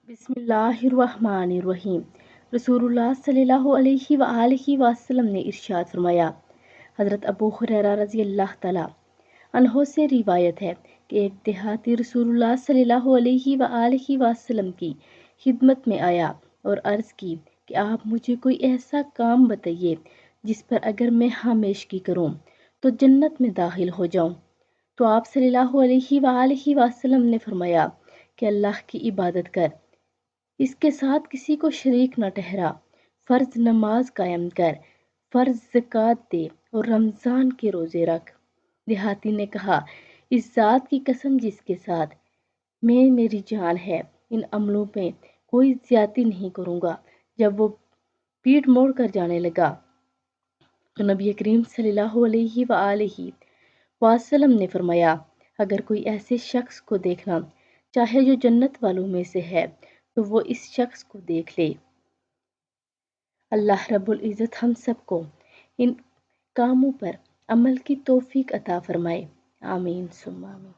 बिस्मिल्लाहिर्रहमानिर्रहीम। रसूलुल्लाह सल्लल्लाहु अलैहि वआलिहि वसल्लम ने इरशाद फरमाया। हज़रत अबू हुरैरा रज़ी अल्लाह तआला अन्हो से रिवायत है कि एक देहाती रसूलुल्लाह सल्लल्लाहु अलैहि वआलिहि वसल्लम की खिदमत में आया और अर्ज़ की कि आप मुझे कोई ऐसा काम बताइए जिस पर अगर मैं हमेशगी करूं तो जन्नत में दाखिल हो जाऊं। तो आप सल्लल्लाहु अलैहि वआलिहि वसल्लम ने फरमाया कि अल्लाह की इबादत कर, इसके साथ किसी को शरीक न ठहरा, फ़र्ज नमाज कायम कर, फ़र्ज ज़कात दे और रमज़ान के रोज़े रख। देहाती ने कहा, इस ज़ात की कसम जिसके साथ मेरी जान है, इन अमलों में कोई ज़्यादती नहीं करूँगा। जब वो पीठ मोड़ कर जाने लगा तो नबी करीम सल्लल्लाहु अलैहि वआलिहि वसल्लम ने फरमाया, अगर कोई ऐसे शख्स को देखना चाहे जो जन्नत वालों में से है तो वो इस शख्स को देख ले। अल्लाह रब्बुल इज़्ज़त हम सबको इन कामों पर अमल की तौफीक अता फरमाए। आमीन सुम्मा आमीन।